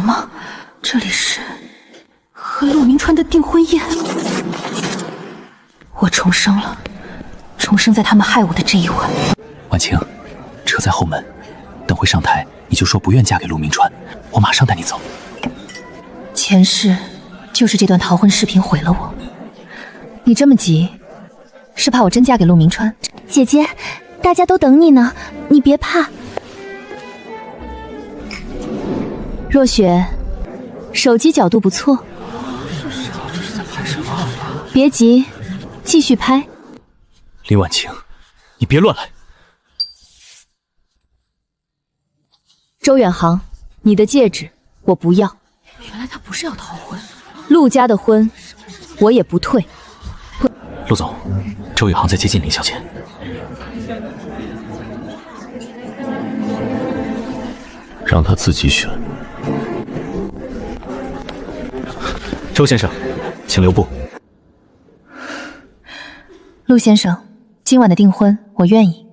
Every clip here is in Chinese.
么？这里是和陆明川的订婚宴。我重生了，重生在他们害我的这一晚。婉晴，车在后门，等会上台你就说不愿嫁给陆明川，我马上带你走。前世就是这段逃婚视频毁了我。你这么急，是怕我真嫁给陆明川？姐姐，大家都等你呢，你别怕。若雪，手机角度不错。这是在拍什么？别急，继续拍。林婉晴，你别乱来。周远航，你的戒指我不要。原来他不是要逃婚。陆家的婚，我也不退。陆总，周宇航在接近林小姐。让他自己选。周先生，请留步。陆先生，今晚的订婚我愿意。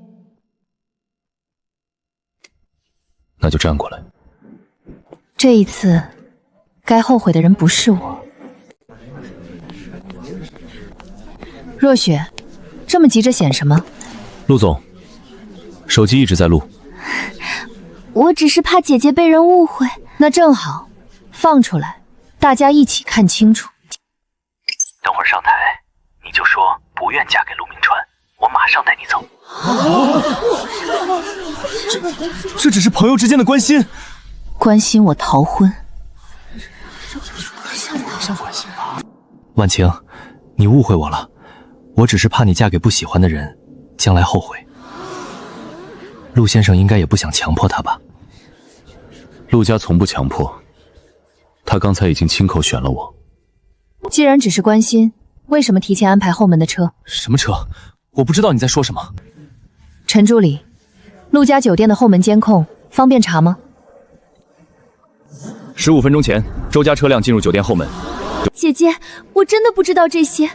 那就站过来。这一次，该后悔的人不是我。若雪，这么急着显什么？陆总，手机一直在录。我只是怕姐姐被人误会。那正好，放出来，大家一起看清楚。等会儿上台，你就说不愿嫁给陆明川，我马上带你走。这只是朋友之间的关心。关心我逃婚？像关心吧？婉晴，你误会我了，我只是怕你嫁给不喜欢的人，将来后悔。陆先生应该也不想强迫她吧？陆家从不强迫，他刚才已经亲口选了我。既然只是关心，为什么提前安排后门的车？什么车？我不知道你在说什么。陈助理，陆家酒店的后门监控方便查吗15分钟前，周家车辆进入酒店后门。姐姐，我真的不知道这些，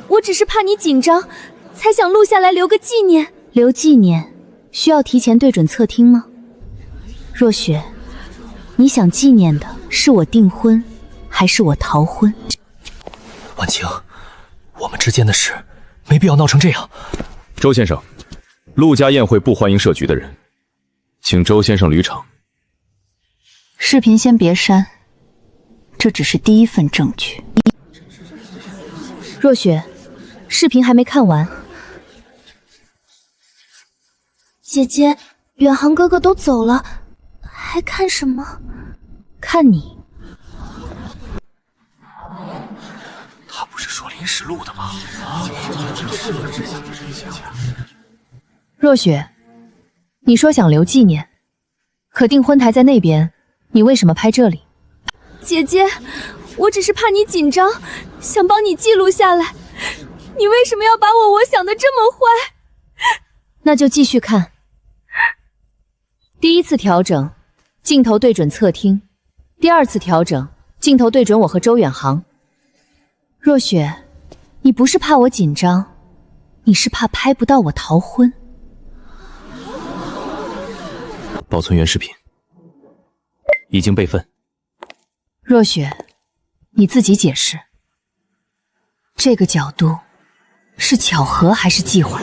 我只是怕你紧张，才想录下来留个纪念。留纪念需要提前对准侧听吗？若雪，你想纪念的是我订婚，还是我逃婚？婉晴，我们之间的事没必要闹成这样。周先生，陆家宴会不欢迎设局的人，请周先生离场。视频先别删，这只是第一份证据。若雪，视频还没看完。姐姐，远航哥哥都走了，还看什么？看你。他不是说临时录的吗？若雪，你说想留纪念，可订婚台在那边，你为什么拍这里？姐姐，我只是怕你紧张，想帮你记录下来。你为什么要把我想的这么坏？那就继续看。第一次调整，镜头对准侧听；第二次调整，镜头对准我和周远航。若雪，你不是怕我紧张，你是怕拍不到我逃婚。保存原视频，已经备份。若雪，你自己解释，这个角度是巧合还是计划？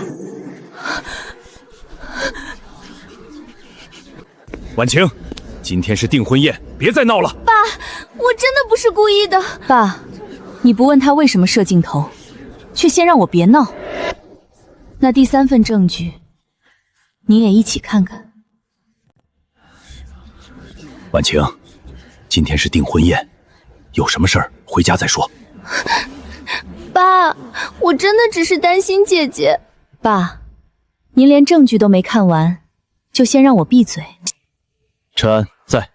婉晴，今天是订婚宴，别再闹了。爸，我真的不是故意的。爸，你不问他为什么设镜头，却先让我别闹。那第三份证据，你也一起看看。婉晴，今天是订婚宴，有什么事儿回家再说。爸，我真的只是担心姐姐。爸，您连证据都没看完，就先让我闭嘴。陈安在，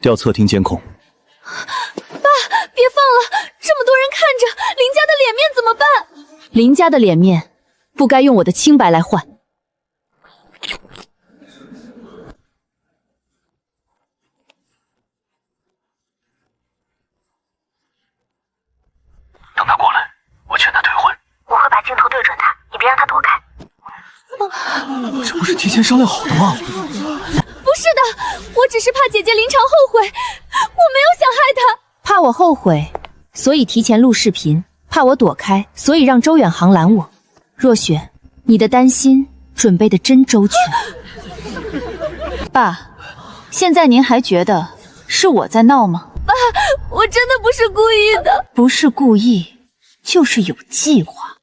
调侧听监控。爸，别放了，这么多人看着，林家的脸面怎么办？林家的脸面，不该用我的清白来换。等他过来，我劝他退婚。我会把镜头对准他，你别让他躲开。这不是提前商量好的吗？不是的，我只是怕姐姐临场后悔。没有想害他。怕我后悔，所以提前录视频；怕我躲开，所以让周远航拦我。若雪，你的担心准备的真周全。爸，现在您还觉得是我在闹吗？爸，我真的不是故意的。不是故意，就是有计划。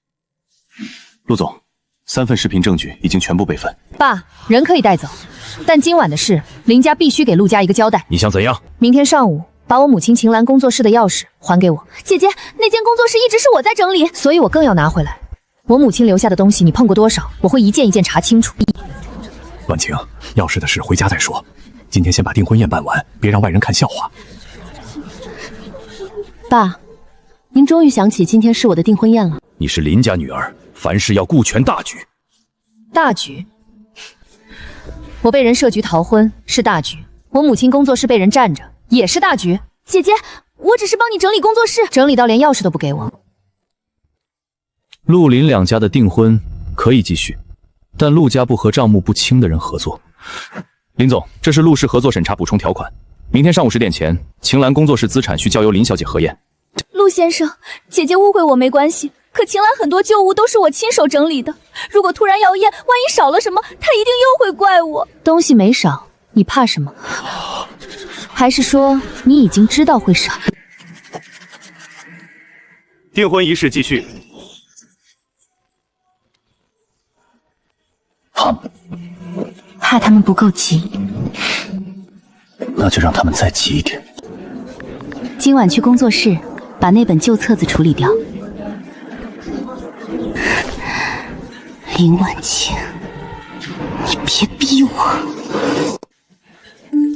陆总，3份视频证据已经全部备份。爸，人可以带走，但今晚的事，林家必须给陆家一个交代。你想怎样？明天上午把我母亲秦岚工作室的钥匙还给我。姐姐，那间工作室一直是我在整理，所以我更要拿回来。我母亲留下的东西你碰过多少？我会一件一件查清楚。婉晴，钥匙的事回家再说，今天先把订婚宴办完，别让外人看笑话。爸，您终于想起今天是我的订婚宴了。你是林家女儿，凡事要顾全大局。大局？我被人设局逃婚是大局，我母亲工作室被人占着也是大局。姐姐，我只是帮你整理工作室，整理到连钥匙都不给我。陆林两家的订婚可以继续，但陆家不和账目不清的人合作。林总，这是陆氏合作审查补充条款，明天上午10点前，秦岚工作室资产需交由林小姐核验。陆先生，姐姐误会我没关系，可秦岚很多旧物都是我亲手整理的，如果突然要验，万一少了什么，她一定又会怪我。东西没少，你怕什么？还是说你已经知道会少？订婚仪式继续。怕他们不够急，那就让他们再急一点。今晚去工作室把那本旧册子处理掉。林婉晴，你别逼我。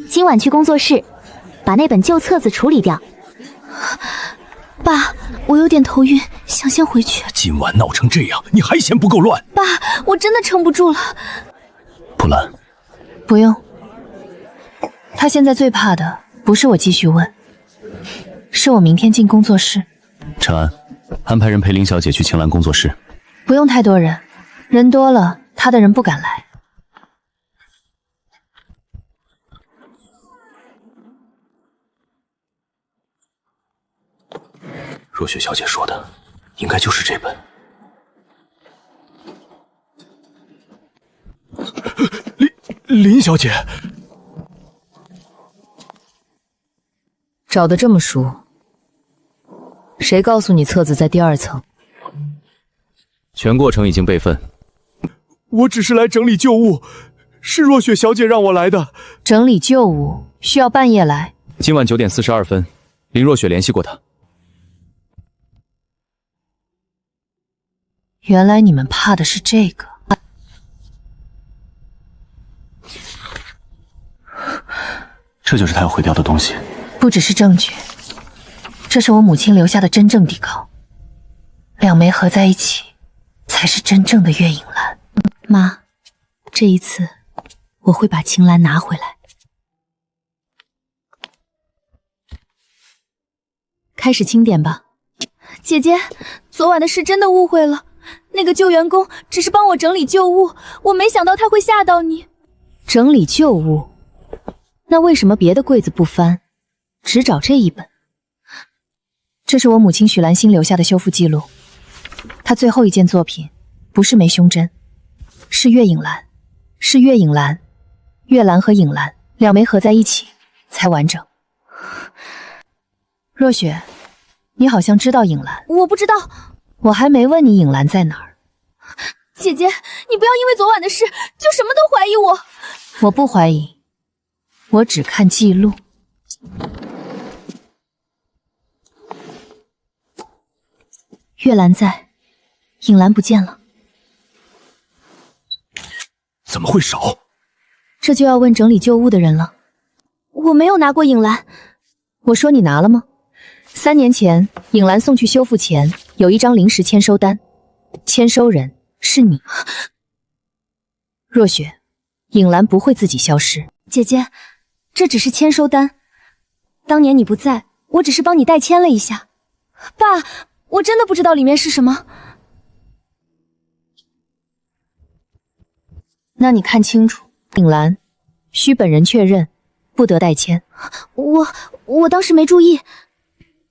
今晚去工作室把那本旧册子处理掉。爸，我有点头晕，想先回去。今晚闹成这样，你还嫌不够乱？爸，我真的撑不住了。普兰，不用。他现在最怕的不是我继续问，是我明天进工作室。陈安，安排人陪林小姐去秦岚工作室。不用太多人，人多了他的人不敢来。若雪小姐说的，应该就是这本。林小姐，找得这么熟，谁告诉你册子在第2层？全过程已经备份。我只是来整理旧物，是若雪小姐让我来的。整理旧物需要半夜来。今晚9点42分，林若雪联系过他。原来你们怕的是这个。这就是他要毁掉的东西。不只是证据，这是我母亲留下的真正底稿，两枚合在一起，才是真正的月影兰。妈，这一次我会把秦岚拿回来。开始清点吧。姐姐，昨晚的事真的误会了，那个旧员工只是帮我整理旧物，我没想到他会吓到你。整理旧物？那为什么别的柜子不翻，只找这一本？这是我母亲许兰心留下的修复记录，她最后一件作品不是枚胸针，是月影兰，是月影兰，月兰和影兰两枚合在一起才完整。若雪，你好像知道影兰。我不知道。我还没问你影兰在哪儿。姐姐，你不要因为昨晚的事就什么都怀疑我。我不怀疑，我只看记录。月兰在，影兰不见了。怎么会少？这就要问整理旧物的人了。我没有拿过影兰。我说你拿了吗？3年前，影兰送去修复前，有一张临时签收单，签收人是你。若雪，影兰不会自己消失。姐姐，这只是签收单，当年你不在，我只是帮你代签了一下。爸，我真的不知道里面是什么。那你看清楚，影兰需本人确认，不得代签。我当时没注意。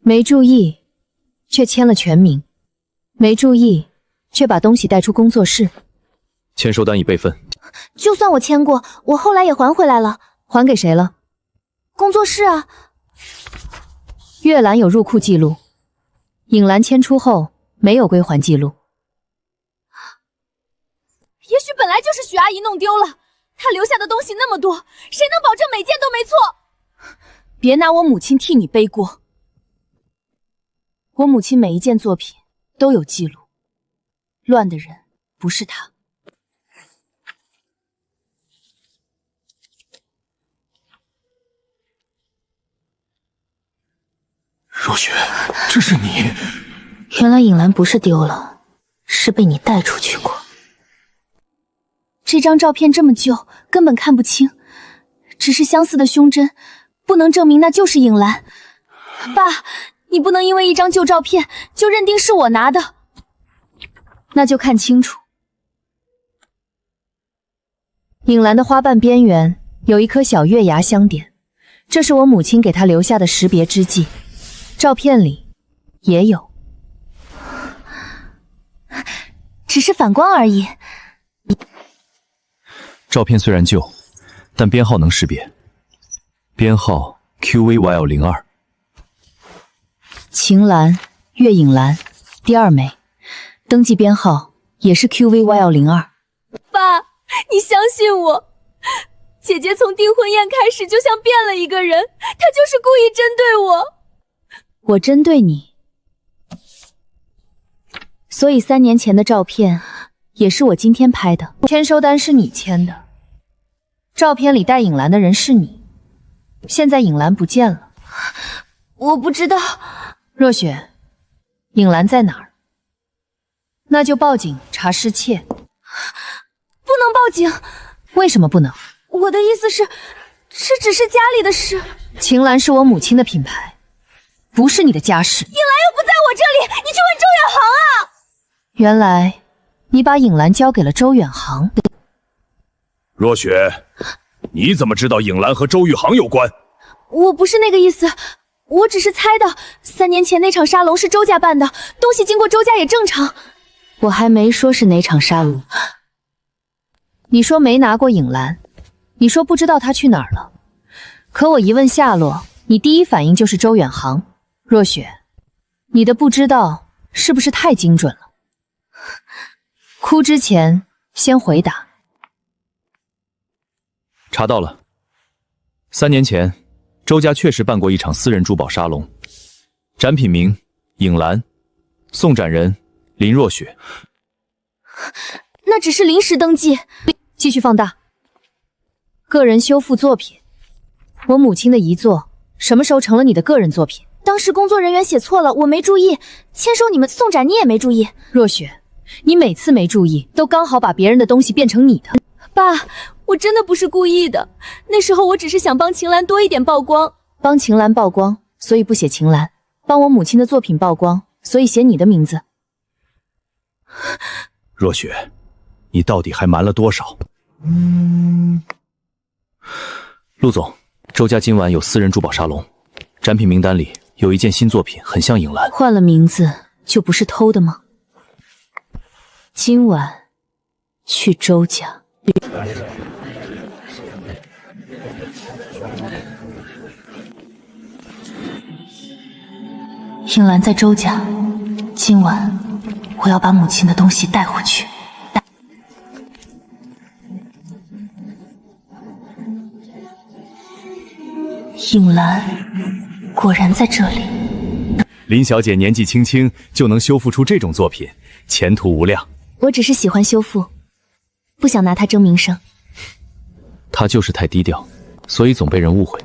没注意，却签了全名；没注意，却把东西带出工作室。签收单已备份。就算我签过，我后来也还回来了。还给谁了？工作室啊。阅览有入库记录，影兰签出后没有归还记录。也许本来就是许阿姨弄丢了，她留下的东西那么多，谁能保证每件都没错？别拿我母亲替你背锅。我母亲每一件作品都有记录，乱的人不是她。若雪，这是你？原来影兰不是丢了，是被你带出去过。这张照片这么旧，根本看不清，只是相似的胸针，不能证明那就是影兰。爸，你不能因为一张旧照片就认定是我拿的。那就看清楚。影兰的花瓣边缘有一颗小月牙镶点，这是我母亲给她留下的识别之记。照片里也有，只是反光而已。照片虽然旧，但编号能识别，编号 QVYL02。晴岚，月影兰，第二枚，登记编号也是 QVYL02。爸，你相信我，姐姐从订婚宴开始就像变了一个人，她就是故意针对我。我针对你，所以3年前的照片也是我今天拍的。签收单是你签的，照片里带影兰的人是你，现在影兰不见了。我不知道。若雪，影兰在哪儿？那就报警查失窃。不能报警。为什么不能？我的意思是，这只是家里的事。晴岚是我母亲的品牌，不是你的家事。影兰又不在我这里，你去问周远航啊！原来你把影兰交给了周远航。若雪，你怎么知道影兰和周玉航有关？我不是那个意思，我只是猜的。3年前那场沙龙是周家办的，东西经过周家也正常。我还没说是哪场沙龙。你说没拿过影兰，你说不知道他去哪儿了，可我一问下落，你第一反应就是周远航。若雪，你的不知道是不是太精准了？哭之前先回答。查到了，3年前周家确实办过一场私人珠宝沙龙，展品名影兰，送展人林若雪。那只是临时登记。继续放大。个人修复作品，我母亲的遗作什么时候成了你的个人作品？当时工作人员写错了，我没注意。签收你们送展你也没注意。若雪，你每次没注意，都刚好把别人的东西变成你的。爸，我真的不是故意的，那时候我只是想帮晴岚多一点曝光。帮晴岚曝光，所以不写晴岚；帮我母亲的作品曝光，所以写你的名字。若雪，你到底还瞒了多少？陆总，周家今晚有私人珠宝沙龙，展品名单里有一件新作品，很像影兰。换了名字就不是偷的吗？今晚去周家。影兰在周家，今晚我要把母亲的东西带回去。影兰果然在这里。林小姐年纪轻轻就能修复出这种作品，前途无量。我只是喜欢修复，不想拿它争名声。她就是太低调，所以总被人误会。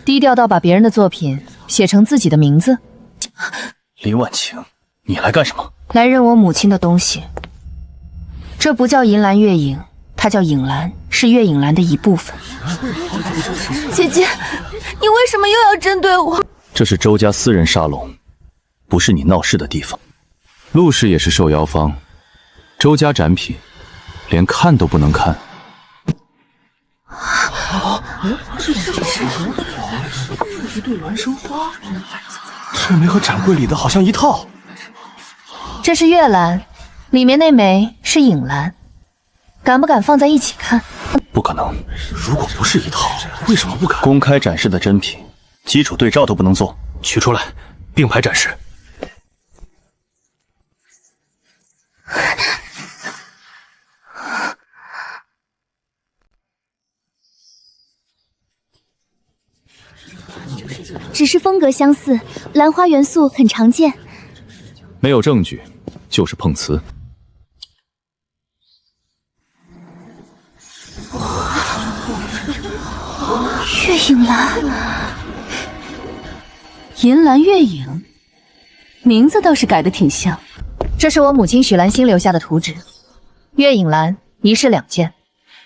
低调到把别人的作品写成自己的名字。林婉晴，你来干什么？来认我母亲的东西。这不叫银兰月影，它叫影兰，是月影兰的一部分。姐姐，你为什么又要针对我？这是周家私人沙龙，不是你闹事的地方。陆氏也是受邀方，周家展品连看都不能看。这枚和展柜里的好像一套。这是月兰，里面那枚是影兰，敢不敢放在一起看？不可能。如果不是一套，为什么不敢？公开展示的真品，基础对照都不能做，取出来，并排展示。只是风格相似，兰花元素很常见。没有证据，就是碰瓷。月影兰，银兰月影，名字倒是改得挺像。这是我母亲许兰心留下的图纸，月影兰一式2件，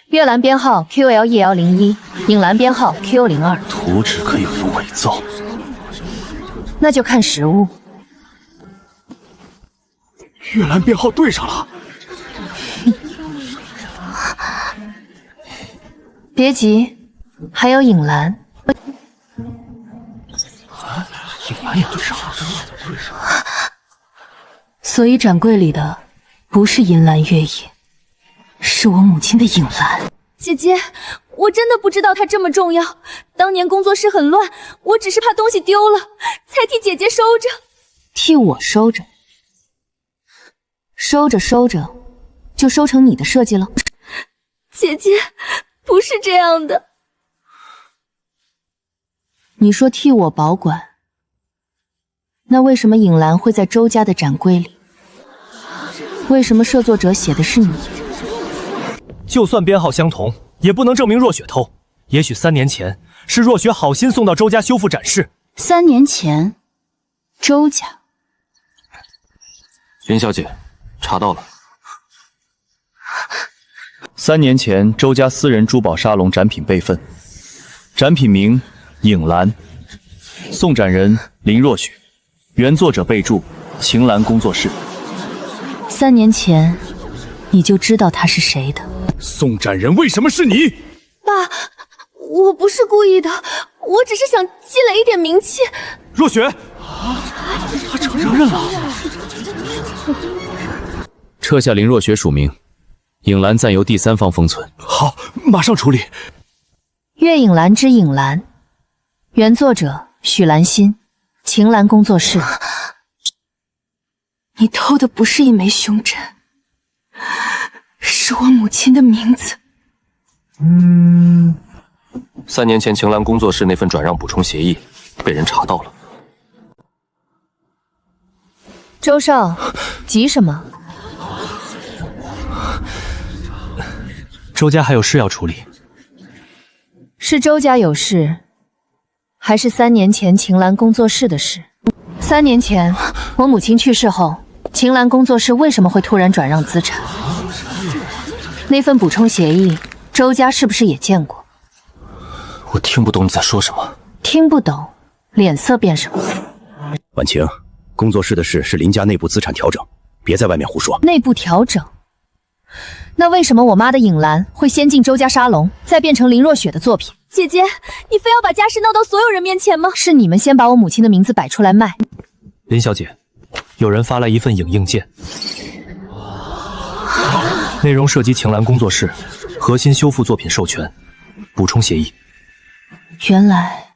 月兰编号 QL1L01，影兰编号 QO02。图纸可以不伪造？那就看实物。月兰编号对上了。别急，还有影兰。影兰也对上了。所以展柜里的不是银兰月影，是我母亲的影兰。姐姐，我真的不知道它这么重要。当年工作室很乱，我只是怕东西丢了，才替姐姐收着。替我收着？收着收着，就收成你的设计了？姐姐，不是这样的。你说替我保管，那为什么影兰会在周家的展柜里？为什么摄作者写的是你？就算编号相同，也不能证明若雪偷。也许3年前是若雪好心送到周家修复展示。3年前，周家。林小姐，查到了。3年前，周家私人珠宝沙龙展品备份，展品名影兰，送展人林若雪，原作者备注晴岚工作室。3年前，你就知道他是谁的？送展人为什么是你？爸，我不是故意的，我只是想积累一点名气。若雪，他承认了。撤下林若雪署名，影兰暂由第三方封存。好，马上处理。月影兰之影兰，原作者许兰心，晴岚工作室。你偷的不是一枚胸针，是我母亲的名字。3年前晴岚工作室那份转让补充协议被人查到了。周少，急什么？周家还有事要处理。是周家有事，还是3年前晴岚工作室的事？3年前我母亲去世后，晴岚工作室为什么会突然转让资产？那份补充协议，周家是不是也见过？我听不懂你在说什么。听不懂，脸色变什么？婉晴，工作室的事是林家内部资产调整，别在外面胡说。内部调整？那为什么我妈的影兰会先进周家沙龙，再变成林若雪的作品？姐姐，你非要把家事闹到所有人面前吗？是你们先把我母亲的名字摆出来卖。林小姐，有人发来一份影印件，内容涉及晴岚工作室核心修复作品授权补充协议。原来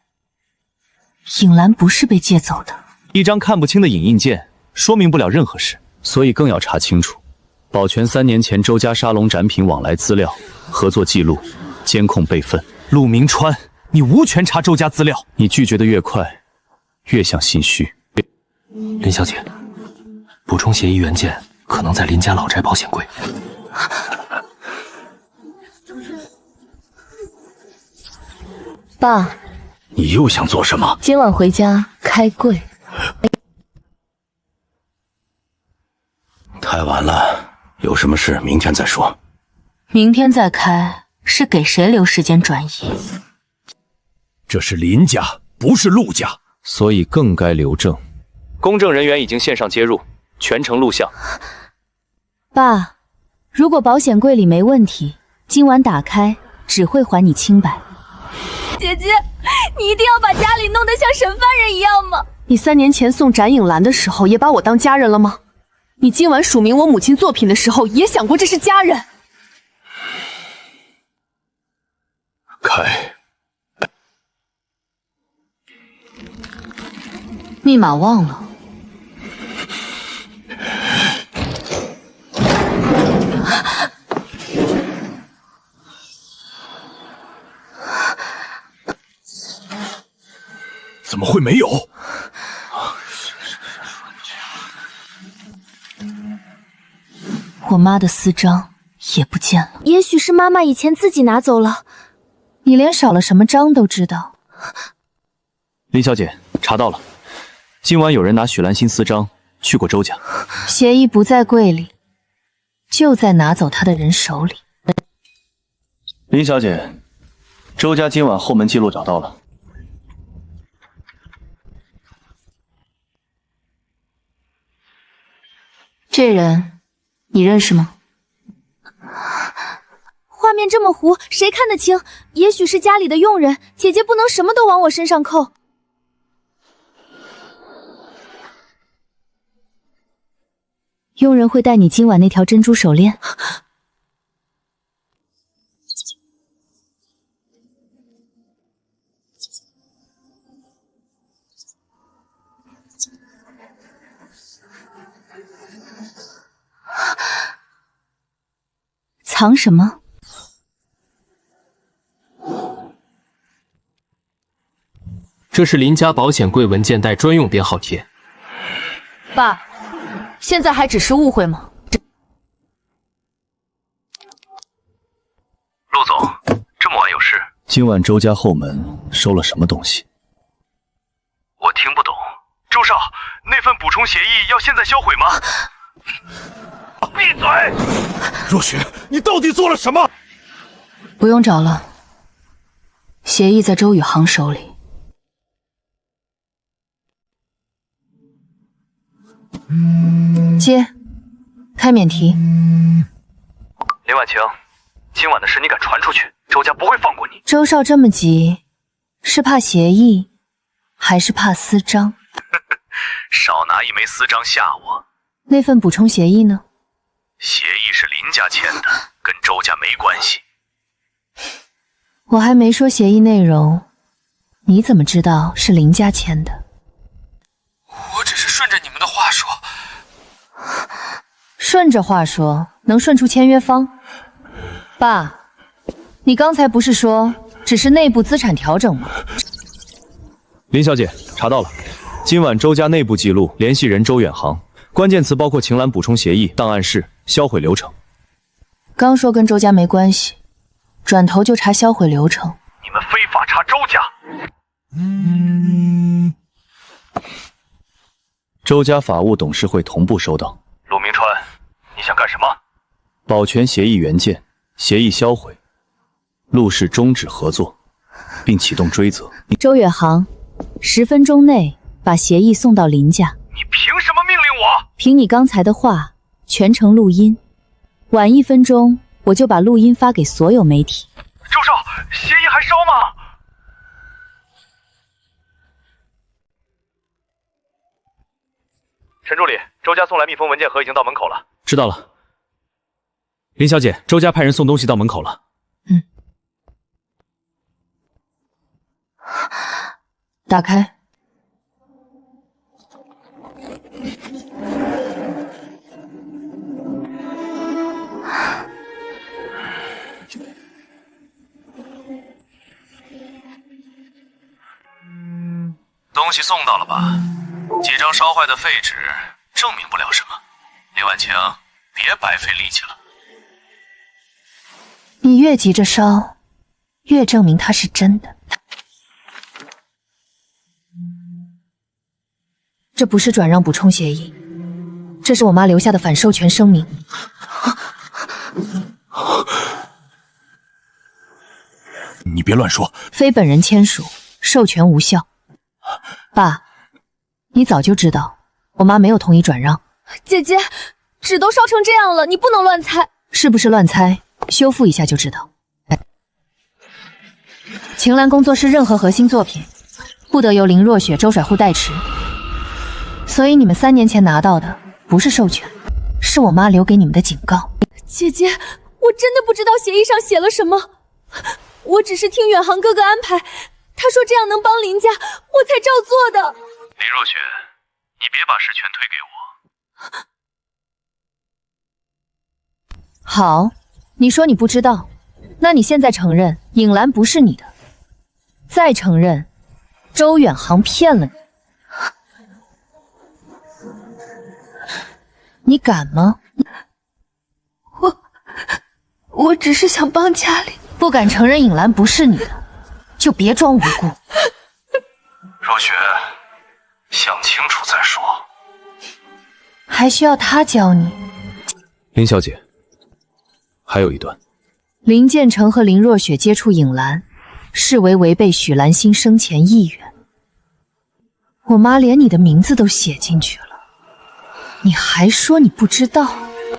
影兰不是被借走的。一张看不清的影印件说明不了任何事，所以更要查清楚，保全3年前周家沙龙展品往来资料、合作记录、监控备份。陆明川，你无权查周家资料。你拒绝的越快，越像心虚。林小姐，补充协议原件可能在林家老宅保险柜。爸，你又想做什么？今晚回家开柜。太晚了，有什么事明天再说。明天再开，是给谁留时间转移？这是林家，不是陆家，所以更该留证。公证人员已经线上接入，全程录像。爸，如果保险柜里没问题，今晚打开只会还你清白。姐姐，你一定要把家里弄得像审犯人一样吗？你3年前送展影兰的时候，也把我当家人了吗？你今晚署名我母亲作品的时候，也想过这是家人？开。密码忘了。怎么会没有？我妈的私章也不见了。也许是妈妈以前自己拿走了。你连少了什么章都知道。林小姐，查到了，今晚有人拿许兰心私章去过周家。协议不在柜里，就在拿走他的人手里。林小姐，周家今晚后门记录找到了。这人你认识吗？画面这么糊，谁看得清？也许是家里的佣人，姐姐不能什么都往我身上扣。佣人会带你今晚那条珍珠手链。藏什么？这是林家保险柜文件袋专用编号贴。爸，现在还只是误会吗？陆总，这么晚有事？今晚周家后门收了什么东西？我听不懂。周少，那份补充协议要现在销毁吗？闭嘴！若雪，你到底做了什么？不用找了，协议在周宇航手里。接，开免提。林婉晴，今晚的事你敢传出去，周家不会放过你。周少这么急，是怕协议，还是怕私章？少拿一枚私章吓我。那份补充协议呢？协议是林家签的，跟周家没关系。我还没说协议内容，你怎么知道是林家签的？我只是顺着你们的话说。顺着话说，能顺出签约方？爸，你刚才不是说只是内部资产调整吗？林小姐，查到了，今晚周家内部记录联系人周远航，关键词包括晴岚补充协议、档案室、销毁流程。刚说跟周家没关系，转头就查销毁流程。你们非法查周家。周家法务董事会同步收到。陆明川，你想干什么？保全协议原件，协议销毁，陆氏终止合作，并启动追责。周远航，10分钟内把协议送到林家。你凭什么命令我？凭你刚才的话，全程录音，晚1分钟我就把录音发给所有媒体。周少，协议还烧吗？陈助理，周家送来密封文件盒已经到门口了。知道了。林小姐，周家派人送东西到门口了。打开。东西送到了吧？几张烧坏的废纸证明不了什么。林婉晴，别白费力气了。你越急着烧，越证明它是真的。这不是转让补充协议，这是我妈留下的反授权声明。你别乱说。非本人签署，授权无效。爸，你早就知道我妈没有同意转让。姐姐，纸都烧成这样了，你不能乱猜。是不是乱猜？修复一下就知道。晴岚工作室任何核心作品，不得由林若雪、周甩户代持。所以你们3年前拿到的不是授权，是我妈留给你们的警告。姐姐，我真的不知道协议上写了什么，我只是听远航哥哥安排，他说这样能帮林家，我才照做的。林若雪，你别把事全推给我。好，你说你不知道，那你现在承认影兰不是你的，再承认周远航骗了你，你敢吗？我只是想帮家里。不敢承认影兰不是你的，就别装无辜。若雪，想清楚再说。还需要他教你？林小姐，还有一段。林建成和林若雪接触影兰，视为违背许兰心生前意愿。我妈连你的名字都写进去了，你还说你不知道？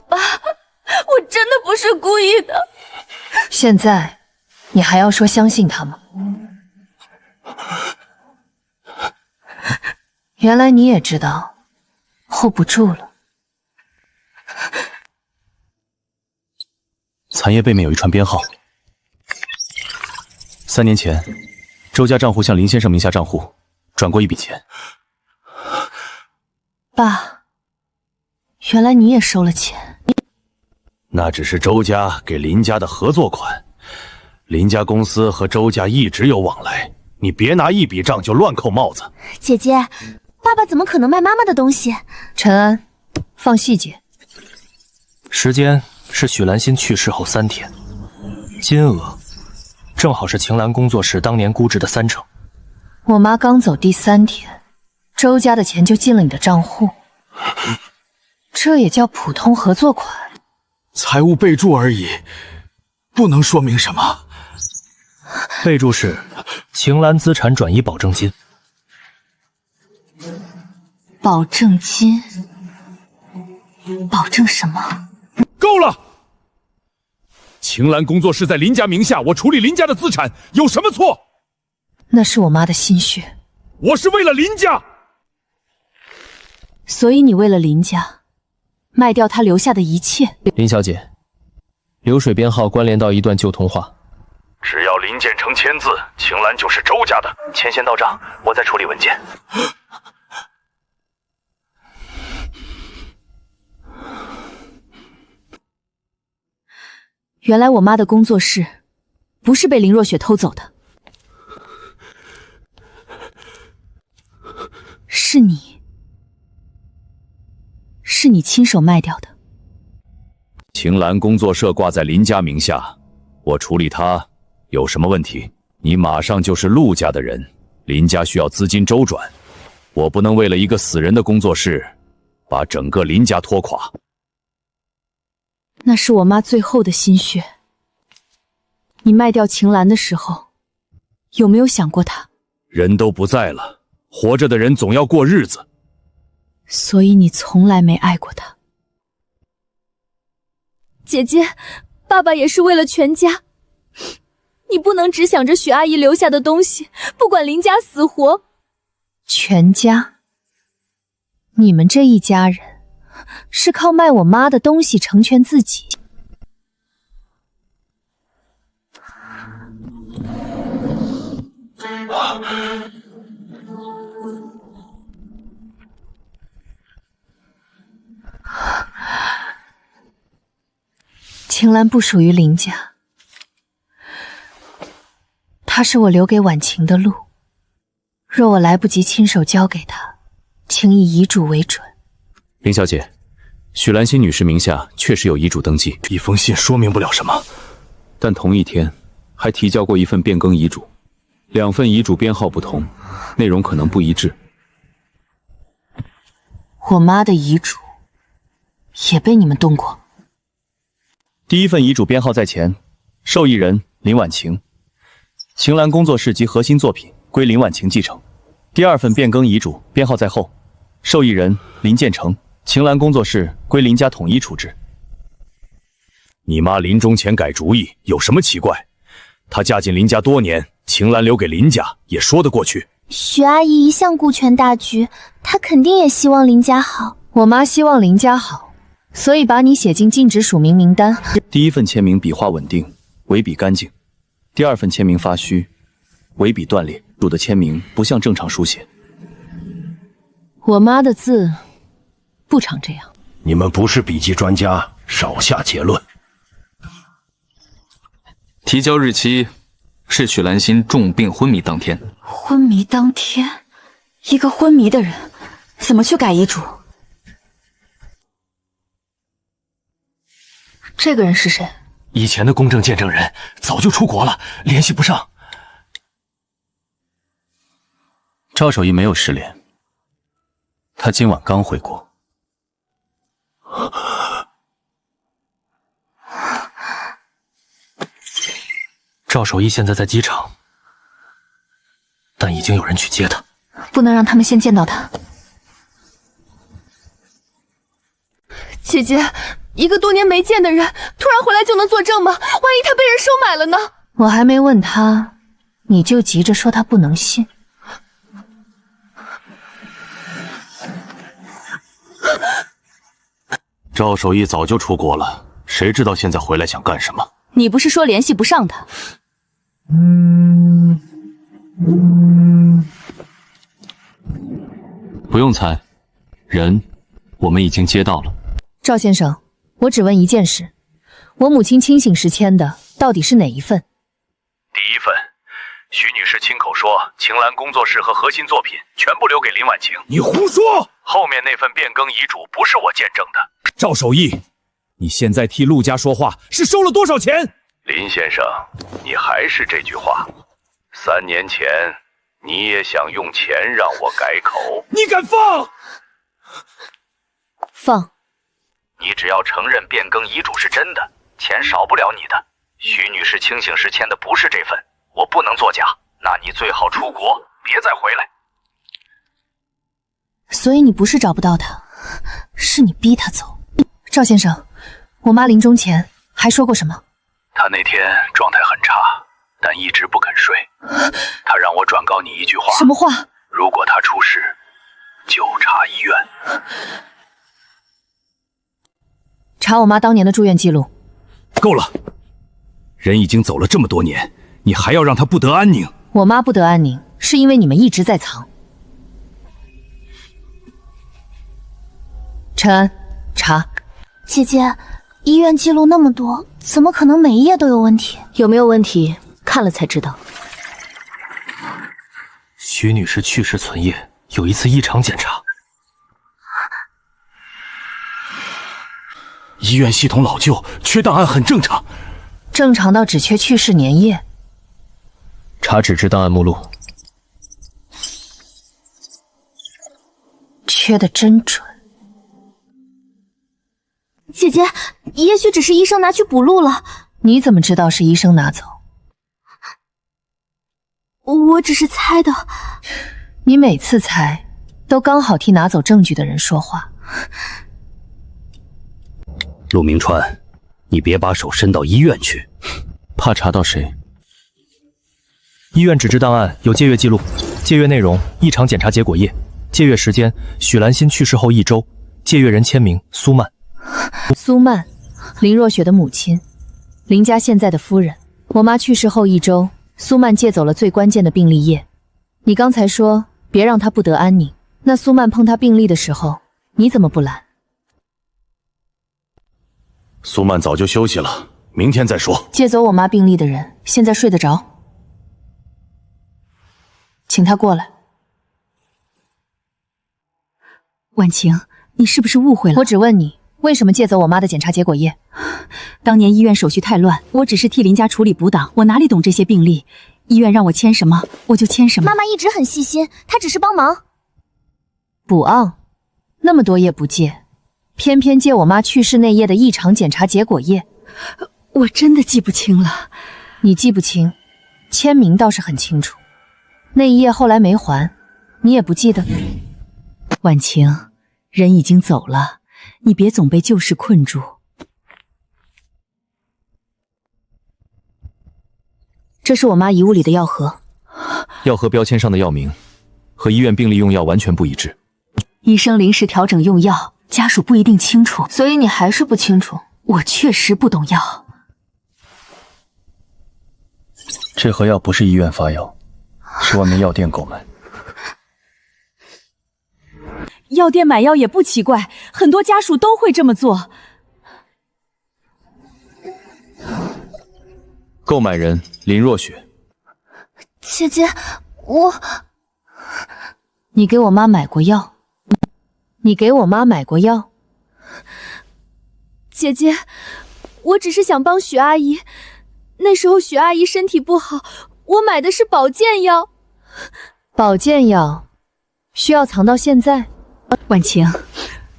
爸，我真的不是故意的。现在你还要说相信他吗？原来你也知道 hold 不住了。残页背面有一串编号。3年前，周家账户向林先生名下账户转过一笔钱。爸，原来你也收了钱。那只是周家给林家的合作款，林家公司和周家一直有往来，你别拿一笔账就乱扣帽子。姐姐，爸爸怎么可能卖妈妈的东西？陈安，放细节。时间是许兰心去世后3天，金额正好是晴岚工作室当年估值的30%。我妈刚走第3天，周家的钱就进了你的账户，这也叫普通合作款？财务备注而已，不能说明什么。备注是晴岚资产转移保证金。保证金？保证什么？够了！晴岚工作室在林家名下，我处理林家的资产有什么错？那是我妈的心血，我是为了林家。所以你为了林家卖掉她留下的一切。林小姐，流水编号关联到一段旧通话，只要林建成签字，晴岚就是周家的。钱先到账，我再处理文件。原来我妈的工作室不是被林若雪偷走的，是你亲手卖掉的。晴岚工作社挂在林家名下，我处理它有什么问题？你马上就是陆家的人，林家需要资金周转，我不能为了一个死人的工作室，把整个林家拖垮。那是我妈最后的心血。你卖掉晴岚的时候，有没有想过她？人都不在了，活着的人总要过日子。所以你从来没爱过她。姐姐，爸爸也是为了全家，你不能只想着许阿姨留下的东西，不管林家死活。全家？你们这一家人是靠卖我妈的东西成全自己。晴岚不属于林家，她是我留给婉晴的路。若我来不及亲手交给她，请以遗嘱为准。林小姐，许兰心女士名下确实有遗嘱登记，一封信说明不了什么，但同一天还提交过一份变更遗嘱，2份遗嘱编号不同，内容可能不一致。我妈的遗嘱也被你们动过。第1份遗嘱编号在前，受益人林婉晴，晴岚工作室及核心作品归林婉晴继承。第2份变更遗嘱编号在后，受益人林建成，晴岚工作室归林家统一处置。你妈临终前改主意有什么奇怪？她嫁进林家多年，秦岚留给林家也说得过去。许阿姨一向顾全大局，她肯定也希望林家好。我妈希望林家好，所以把你写进禁止署名名单。第一份签名笔画稳定，尾笔干净；第二份签名发虚，尾笔断裂。主的签名不像正常书写。我妈的字不常这样。你们不是笔记专家，少下结论。提交日期是许兰心重病昏迷当天。昏迷当天，一个昏迷的人怎么去改遗嘱？这个人是谁？以前的公证见证人早就出国了，联系不上。赵守义没有失联，他今晚刚回国。赵守义现在在机场，但已经有人去接他。不能让他们先见到他。姐姐，一个多年没见的人突然回来就能作证吗？万一他被人收买了呢？我还没问他，你就急着说他不能信。赵守义早就出国了，谁知道现在回来想干什么？你不是说联系不上他？不用猜，人我们已经接到了。赵先生，我只问一件事，我母亲清醒时签的到底是哪一份？第一份，徐女士亲口说，秦岚工作室和核心作品全部留给林婉晴。你胡说！后面那份变更遗嘱不是我见证的。赵守义，你现在替陆家说话是收了多少钱？林先生，你还是这句话，3年前你也想用钱让我改口，你敢放？放。你只要承认变更遗嘱是真的，钱少不了你的。徐女士清醒时签的不是这份，我不能作假。那你最好出国，别再回来。所以你不是找不到他，是你逼他走。赵先生，我妈临终前还说过什么？她那天状态很差，但一直不肯睡。她让我转告你一句话。什么话？如果她出事，就查医院。查我妈当年的住院记录。够了，人已经走了这么多年，你还要让她不得安宁？我妈不得安宁，是因为你们一直在藏。陈安，查。姐姐，医院记录那么多，怎么可能每一页都有问题？有没有问题，看了才知道。徐女士去世存页有一次异常检查。医院系统老旧，缺档案很正常。正常到只缺去世年月。查纸质档案目录。缺的真准。姐姐，也许只是医生拿去补录了。你怎么知道是医生拿走？我只是猜的。你每次猜，都刚好替拿走证据的人说话。陆明川，你别把手伸到医院去，怕查到谁？医院纸质档案有借阅记录，借阅内容异常检查结果页，借阅时间许兰心去世后1周，借阅人签名苏曼。苏曼，林若雪的母亲，林家现在的夫人。我妈去世后1周，苏曼借走了最关键的病历页。你刚才说别让她不得安宁，那苏曼碰她病历的时候，你怎么不拦？苏曼早就休息了，明天再说。借走我妈病历的人现在睡得着？请他过来。婉晴，你是不是误会了？我只问你，为什么借走我妈的检查结果页？当年医院手续太乱，我只是替林家处理补档，我哪里懂这些病历？医院让我签什么，我就签什么。妈妈一直很细心，她只是帮忙。补案，那么多页不借，偏偏借我妈去世那页的异常检查结果页。我真的记不清了。你记不清，签名倒是很清楚。那一页后来没还，你也不记得？婉晴，人已经走了，你别总被旧事困住。这是我妈遗物里的药盒，药盒标签上的药名和医院病历用药完全不一致。医生临时调整用药，家属不一定清楚，所以你还是不清楚。我确实不懂药。这盒药不是医院发药，是外面药店购买。药店买药也不奇怪，很多家属都会这么做。购买人林若雪。姐姐，你给我妈买过药？你给我妈买过药？姐姐，我只是想帮许阿姨。那时候许阿姨身体不好，我买的是保健药。保健药需要藏到现在？婉晴，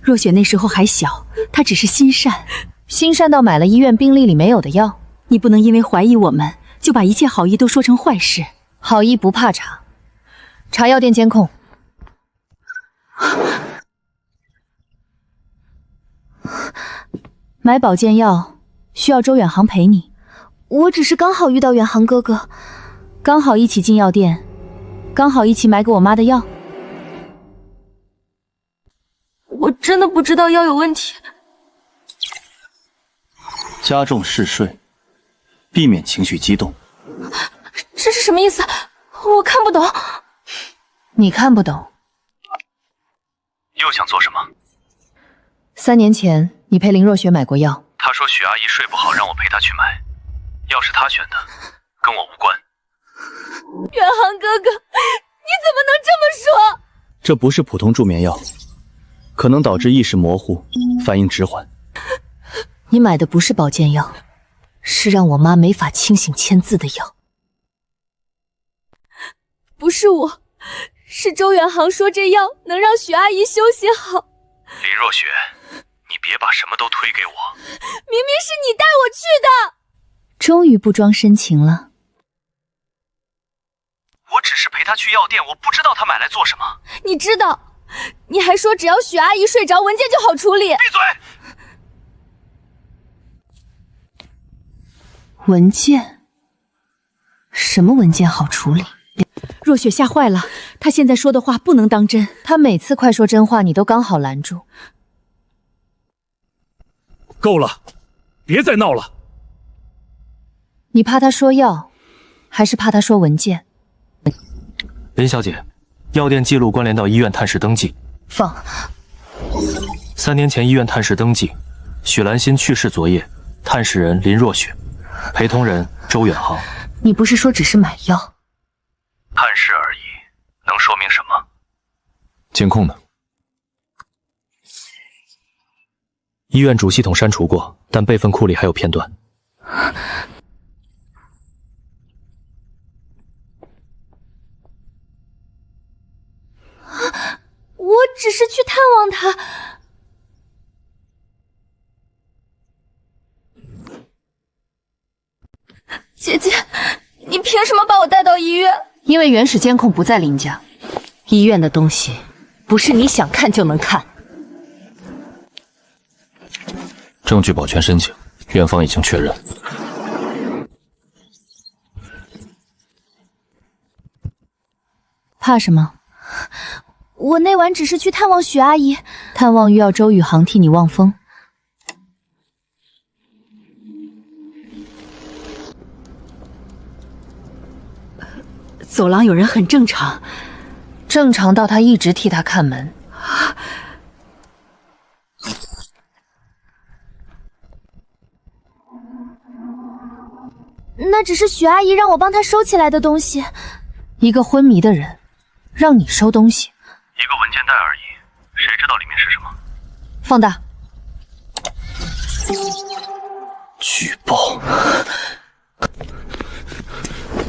若雪那时候还小，她只是心善，心善到买了医院病历里没有的药。你不能因为怀疑我们，就把一切好意都说成坏事。好意不怕查，查药店监控。买保健药需要周远航陪你。我只是刚好遇到远航哥哥，刚好一起进药店，刚好一起买给我妈的药。我真的不知道药有问题。加重嗜睡，避免情绪激动。这是什么意思？我看不懂。你看不懂？又想做什么？3年前你陪林若雪买过药，她说许阿姨睡不好，让我陪她去买。药是她选的，跟我无关。远航哥哥，你怎么能这么说？这不是普通助眠药，可能导致意识模糊，反应迟缓。你买的不是保健药，是让我妈没法清醒签字的药。不是我，是周远航说这药能让许阿姨休息好。林若雪，你别把什么都推给我。明明是你带我去的。终于不装深情了。我只是陪她去药店，我不知道她买来做什么。你知道，你还说只要许阿姨睡着，文件就好处理。闭嘴！文件？什么文件好处理？若雪吓坏了，她现在说的话不能当真。她每次快说真话，你都刚好拦住。够了，别再闹了。你怕她说药，还是怕她说文件？林小姐，药店记录关联到医院探视登记。放。3年前医院探视登记，许兰心去世昨夜，探视人林若雪，陪同人周远航。你不是说只是买药？探视而已，能说明什么？监控呢？医院主系统删除过，但备份库里还有片段。我只是去探望他。姐姐，你凭什么把我带到医院？因为原始监控不在林家，医院的东西不是你想看就能看。证据保全申请，院方已经确认。怕什么？我那晚只是去探望许阿姨。探望欲要周宇航替你望风。走廊有人很正常，正常到他一直替他看门。那只是许阿姨让我帮她收起来的东西。一个昏迷的人，让你收东西？一个文件袋而已，谁知道里面是什么？放大。举报。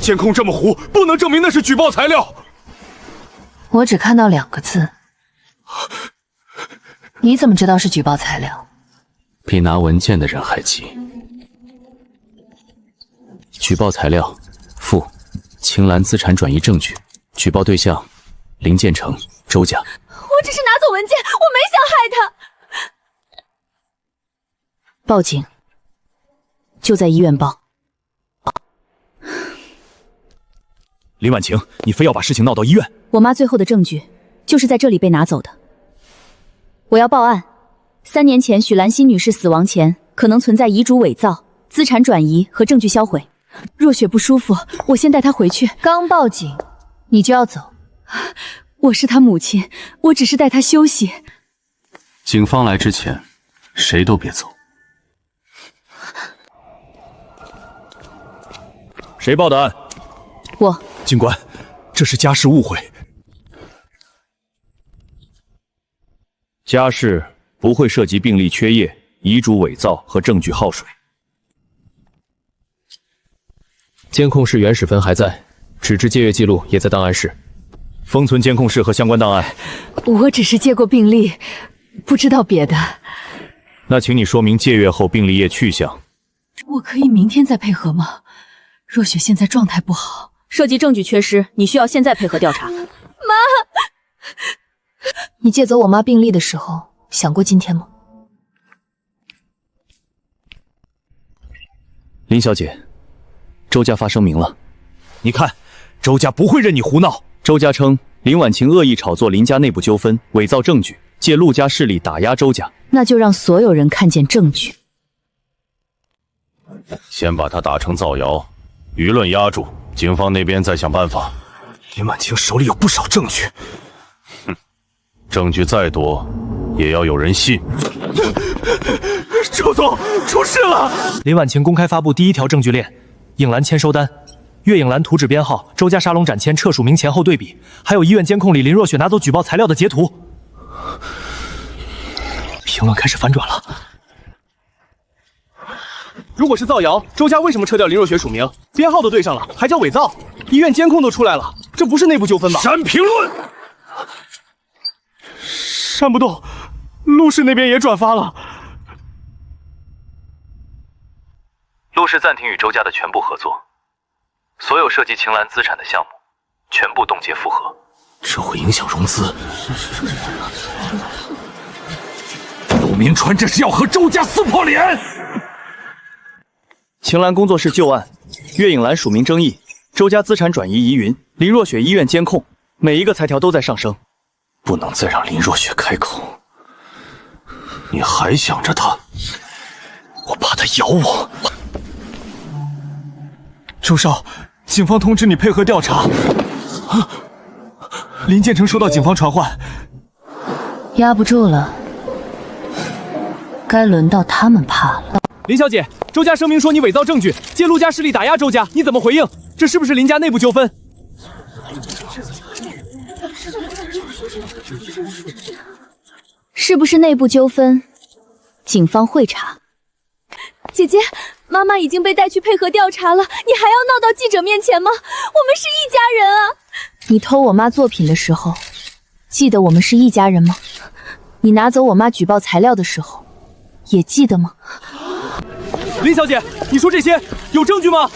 监控这么糊，不能证明那是举报材料。我只看到2个字。你怎么知道是举报材料？比拿文件的人还急。举报材料：附青兰资产转移证据，举报对象林建成、周家。我只是拿走文件，我没想害他。报警，就在医院报。林婉晴，你非要把事情闹到医院？我妈最后的证据就是在这里被拿走的。我要报案。3年前许兰心女士死亡前，可能存在遗嘱伪造、资产转移和证据销毁。若雪不舒服，我先带她回去。刚报警，你就要走？我是她母亲，我只是带她休息。警方来之前，谁都别走。谁报的案？我。警官，这是家事误会。家事不会涉及病历缺页、遗嘱伪造和证据耗水。监控室原始分还在，纸质借阅记录也在档案室。封存监控室和相关档案。我只是借过病历，不知道别的。那请你说明借阅后病历页去向。我可以明天再配合吗？若雪现在状态不好，涉及证据缺失，你需要现在配合调查。妈，你借走我妈病历的时候，想过今天吗？林小姐，周家发声明了。你看，周家不会任你胡闹。周家称林婉晴恶意炒作林家内部纠纷，伪造证据，借陆家势力打压周家。那就让所有人看见证据。先把他打成造谣，舆论压住，警方那边再想办法。林婉晴手里有不少证据。证据再多，也要有人信。周总，出事了！林婉晴公开发布第1条证据链：影兰签收单，月影兰图纸编号，周家沙龙展签撤署名前后对比，还有医院监控里林若雪拿走举报材料的截图。评论开始反转了。如果是造谣，周家为什么撤掉林若雪署名？编号都对上了，还叫伪造？医院监控都出来了，这不是内部纠纷吧？删评论！删不动，陆氏那边也转发了。陆氏暂停与周家的全部合作，所有涉及晴岚资产的项目全部冻结复核。这会影响融资。陆明川这是要和周家撕破脸！晴岚工作室旧案，月影兰署名争议，周家资产转移疑云，林若雪医院监控，每一个裁条都在上升。不能再让林若雪开口。你还想着她？我怕她咬我。周少，警方通知你配合调查。林建成收到警方传唤，压不住了，该轮到他们怕了。林小姐，周家声明说你伪造证据，借陆家势力打压周家，你怎么回应？这是不是林家内部纠纷？是不是内部纠纷？警方会查。姐姐，妈妈已经被带去配合调查了，你还要闹到记者面前吗？我们是一家人啊！你偷我妈作品的时候，记得我们是一家人吗？你拿走我妈举报材料的时候，也记得吗？林小姐，你说这些有证据吗？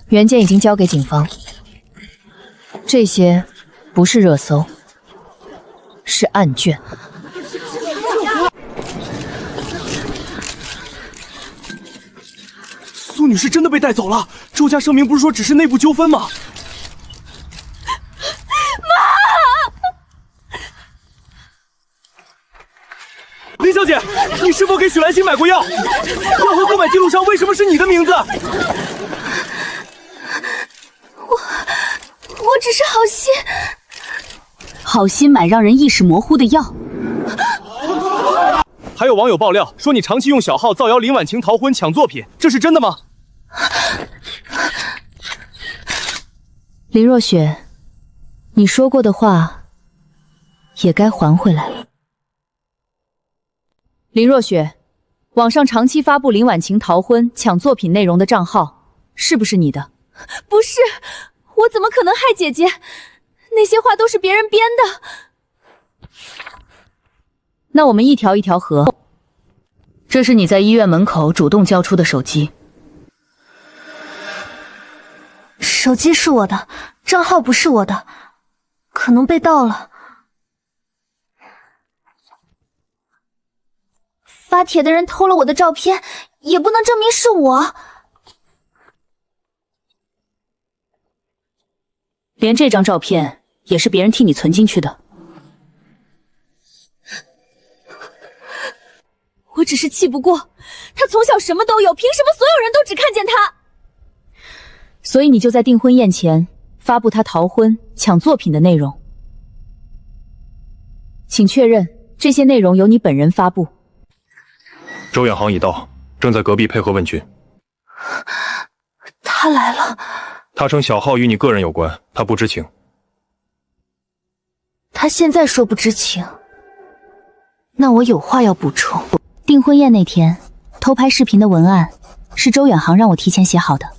原件已经交给警方，这些不是热搜，是案卷。苏女士真的被带走了，周家声明不是说只是内部纠纷吗？林小姐，你是否给许兰心买过药？药盒购买记录上为什么是你的名字？我只是好心，好心买让人意识模糊的药。还有网友爆料说你长期用小号造谣林婉晴逃婚抢作品，这是真的吗？林若雪，你说过的话也该还回来了。林若雪，网上长期发布林婉晴逃婚抢作品内容的账号是不是你的？不是，我怎么可能害姐姐？那些话都是别人编的。那我们一条一条核。这是你在医院门口主动交出的手机。手机是我的，账号不是我的，可能被盗了。发帖的人偷了我的照片，也不能证明是我。连这张照片也是别人替你存进去的。我只是气不过，他从小什么都有，凭什么所有人都只看见他？所以你就在订婚宴前发布他逃婚、抢作品的内容。请确认这些内容由你本人发布。周远航已到，正在隔壁配合问询。他来了。他称小号与你个人有关，他不知情。他现在说不知情，那我有话要补充。订婚宴那天偷拍视频的文案是周远航让我提前写好的。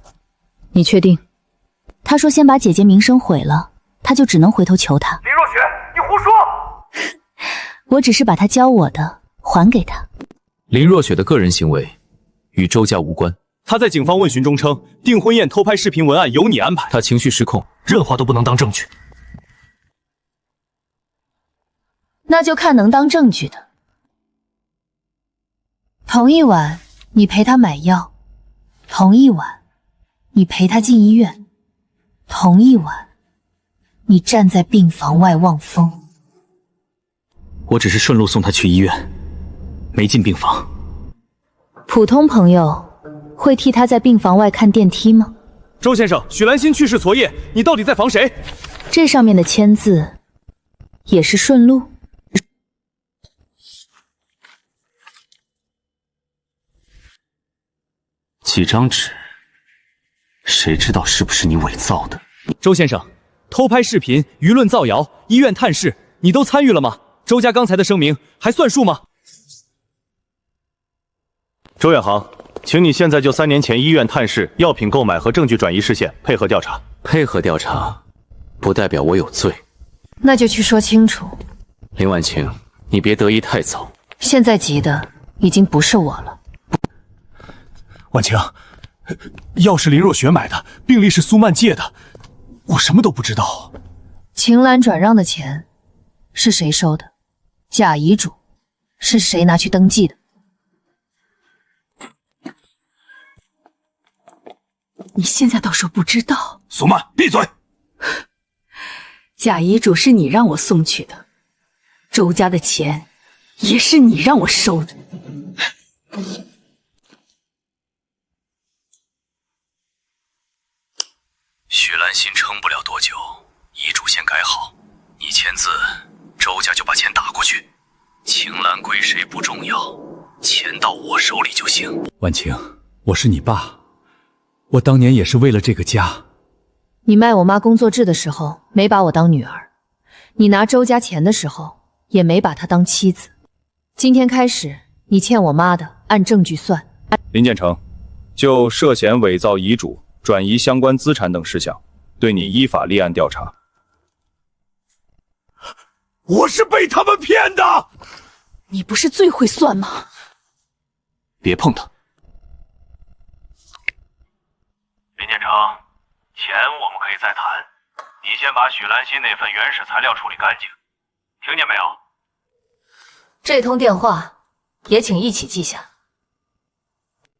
你确定？他说先把姐姐名声毁了，他就只能回头求他。林若雪，你胡说！我只是把他教我的还给他。林若雪的个人行为与周家无关。他在警方问询中称，订婚宴偷拍视频文案由你安排。他情绪失控，任何都不能当证据。那就看能当证据的。同一晚，你陪他买药；同一晚，你陪他进医院；同一晚，你站在病房外望风。我只是顺路送他去医院，没进病房。普通朋友会替他在病房外看电梯吗？周先生，许兰心去世昨夜，你到底在防谁？这上面的签字也是顺路。几张纸，谁知道是不是你伪造的？周先生，偷拍视频、舆论造谣、医院探视，你都参与了吗？周家刚才的声明还算数吗？周远航，请你现在就3年前医院探视、药品购买和证据转移事件配合调查。配合调查，不代表我有罪。那就去说清楚。林婉晴，你别得意太早。现在急的已经不是我了。婉晴，药是林若雪买的，病历是苏曼借的，我什么都不知道。秦岚转让的钱是谁收的？假遗嘱是谁拿去登记的？你现在倒说不知道。苏曼，闭嘴！假遗嘱是你让我送去的，周家的钱也是你让我收的。许兰心撑不了多久，遗嘱先改好，你签字，周家就把钱打过去。青兰归谁不重要，钱到我手里就行。婉晴，我是你爸，我当年也是为了这个家。你卖我妈工作制的时候没把我当女儿，你拿周家钱的时候也没把她当妻子。今天开始，你欠我妈的按证据算。林建成，就涉嫌伪造遗嘱、转移相关资产等事项，对你依法立案调查。我是被他们骗的！你不是最会算吗？别碰他！林建成，钱我们可以再谈，你先把许兰心那份原始材料处理干净，听见没有？这通电话也请一起记下。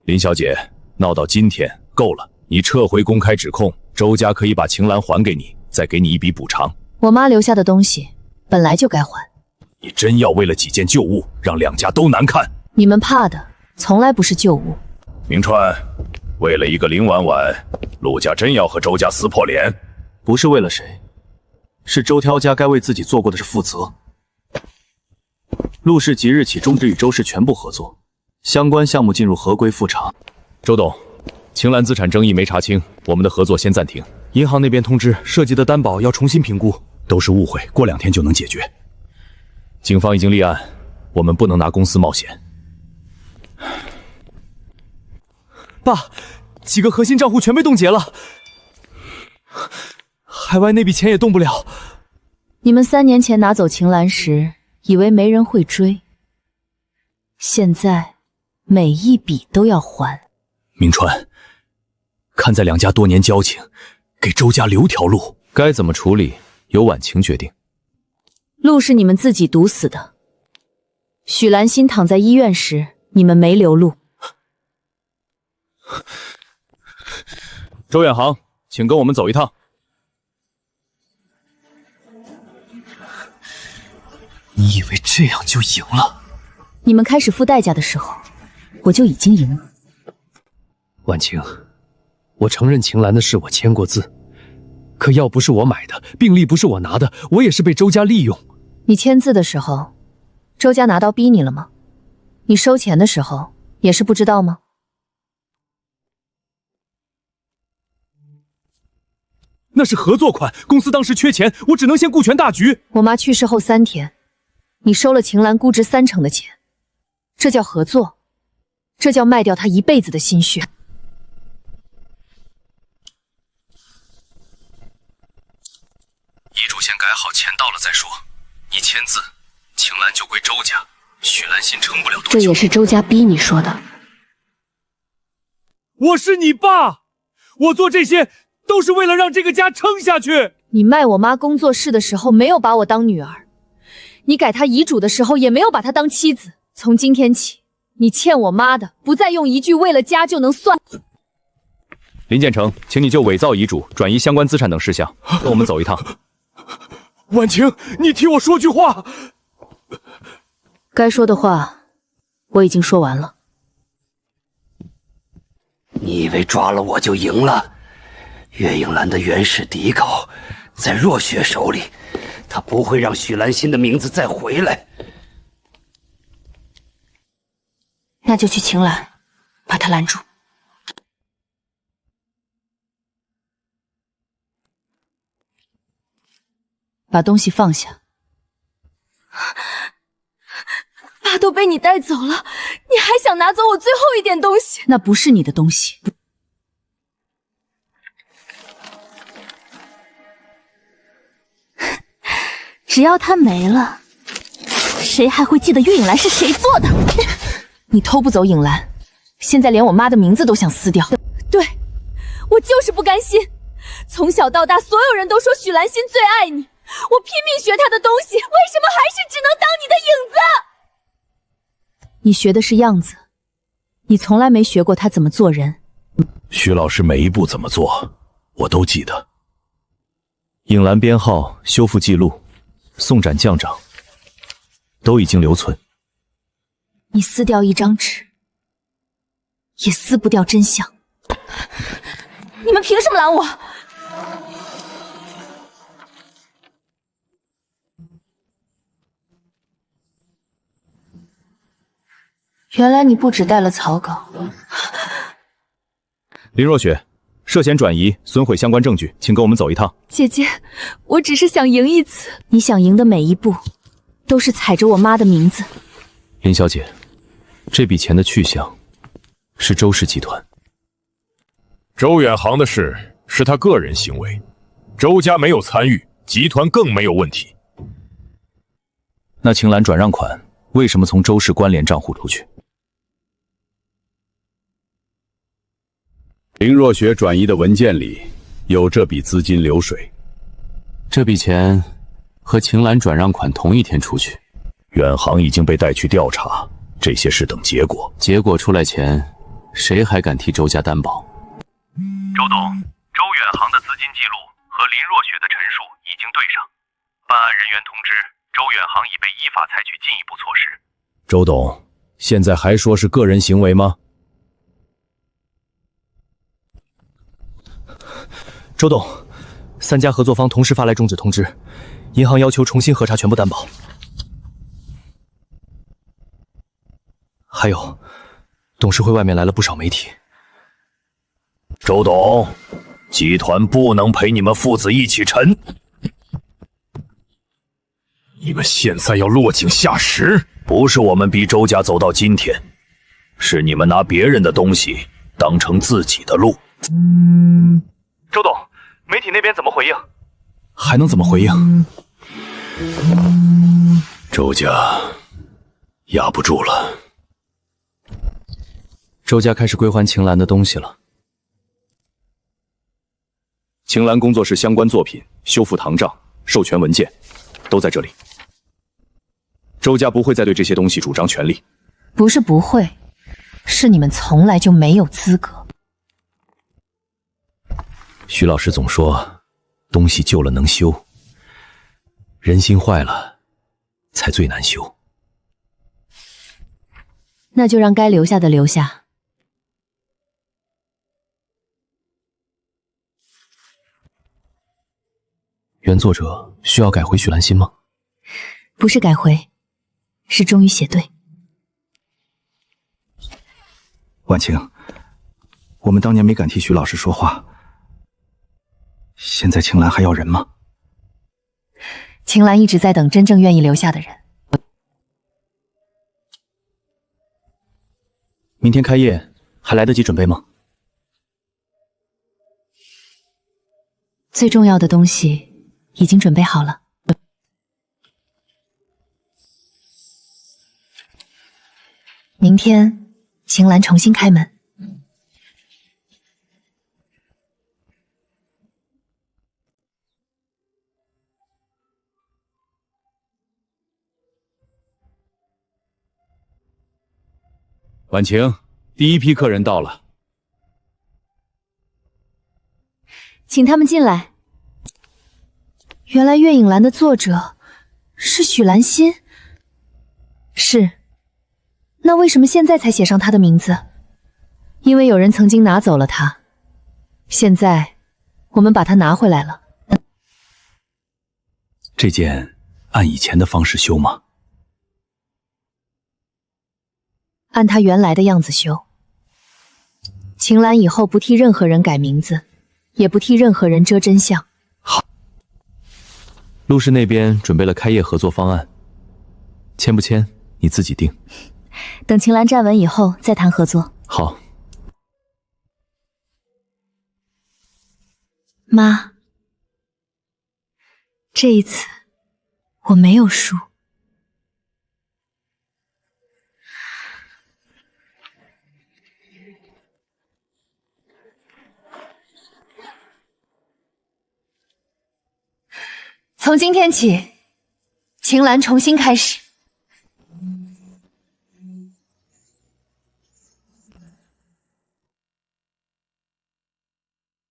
林小姐，闹到今天够了，你撤回公开指控，周家可以把晴岚还给你，再给你一笔补偿。我妈留下的东西本来就该还。你真要为了几件旧物让两家都难看？你们怕的从来不是旧物。明川，为了一个林婉婉，陆家真要和周家撕破脸？不是为了谁，是周挑家该为自己做过的事负责。陆氏即日起终止与周氏全部合作，相关项目进入合规复查。周董，晴岚资产争议没查清，我们的合作先暂停。银行那边通知涉及的担保要重新评估，都是误会，过2天就能解决。警方已经立案，我们不能拿公司冒险。爸，几个核心账户全被冻结了，海外那笔钱也动不了。你们3年前拿走晴岚时，以为没人会追，现在每一笔都要还。明川，看在两家多年交情，给周家留条路，该怎么处理由婉晴决定。路是你们自己堵死的，许兰心躺在医院时，你们没留路。周远航，请跟我们走一趟。你以为这样就赢了？你们开始付代价的时候，我就已经赢了。婉晴，我承认秦岚的事我签过字，可药不是我买的，病历不是我拿的，我也是被周家利用。你签字的时候，周家拿刀逼你了吗？你收钱的时候也是不知道吗？那是合作款，公司当时缺钱，我只能先顾全大局。我妈去世后3天，你收了秦岚估值30%的钱，这叫合作，这叫卖掉她一辈子的心血。遗嘱先改好，钱到了再说。你签字，秦岚就归周家，许兰心撑不了多久。这也是周家逼你说的。我是你爸，我做这些都是为了让这个家撑下去。你卖我妈工作室的时候没有把我当女儿，你改她遗嘱的时候也没有把她当妻子。从今天起，你欠我妈的不再用一句为了家就能算。林建成，请你就伪造遗嘱、转移相关资产等事项跟我们走一趟。婉晴，你替我说句话。该说的话我已经说完了。你以为抓了我就赢了？岳影兰的原始底稿在若雪手里，他不会让许兰心的名字再回来。那就去秦岚，把他拦住。把东西放下。爸都被你带走了，你还想拿走我最后一点东西？那不是你的东西。只要他没了，谁还会记得岳影兰是谁做的？你偷不走影兰，现在连我妈的名字都想撕掉。对，我就是不甘心。从小到大，所有人都说许兰心最爱你，我拼命学她的东西，为什么还是只能当你的影子？你学的是样子，你从来没学过他怎么做人。徐老师每一步怎么做，我都记得。影兰编号、修复记录、送斩将长，都已经留存。你撕掉一张纸，也撕不掉真相。你们凭什么拦我？原来你不只带了草稿。林若雪，涉嫌转移、损毁相关证据，请跟我们走一趟。姐姐，我只是想赢一次。你想赢的每一步，都是踩着我妈的名字。林小姐，这笔钱的去向是周氏集团。周远航的事是他个人行为，周家没有参与，集团更没有问题。那秦岚转让款为什么从周氏关联账户出去？林若雪转移的文件里有这笔资金流水。这笔钱和秦岚转让款同一天出去。远航已经被带去调查，这些事等结果。结果出来前，谁还敢替周家担保？周董，周远航的资金记录和林若雪的陈述已经对上，办案人员通知，周远航已被依法采取进一步措施。周董，现在还说是个人行为吗？周董，3家合作方同时发来终止通知，银行要求重新核查全部担保。还有，董事会外面来了不少媒体。周董，集团不能陪你们父子一起沉。你们现在要落井下石？不是我们逼周家走到今天，是你们拿别人的东西当成自己的路。周董，媒体那边怎么回应？还能怎么回应？周家压不住了。周家开始归还秦岚的东西了。秦岚工作室相关作品、修复唐账、授权文件，都在这里。周家不会再对这些东西主张权利。不是不会，是你们从来就没有资格。徐老师总说，东西旧了能修，人心坏了，才最难修。那就让该留下的留下。原作者需要改回许兰心吗？不是改回，是终于写对。婉晴，我们当年没敢替许老师说话，现在青兰还要人吗？青兰一直在等真正愿意留下的人。明天开业还来得及准备吗？最重要的东西已经准备好了。明天青兰重新开门。婉晴，第一批客人到了，请他们进来。原来月影兰的作者是许兰心。是。那为什么现在才写上他的名字？因为有人曾经拿走了他，现在我们把他拿回来了。这件按以前的方式修吗？按他原来的样子修。秦岚以后不替任何人改名字，也不替任何人遮真相。好。陆氏那边准备了开业合作方案，签不签你自己定。等秦岚站稳以后再谈合作。好。妈，这一次我没有输。从今天起，秦岚重新开始。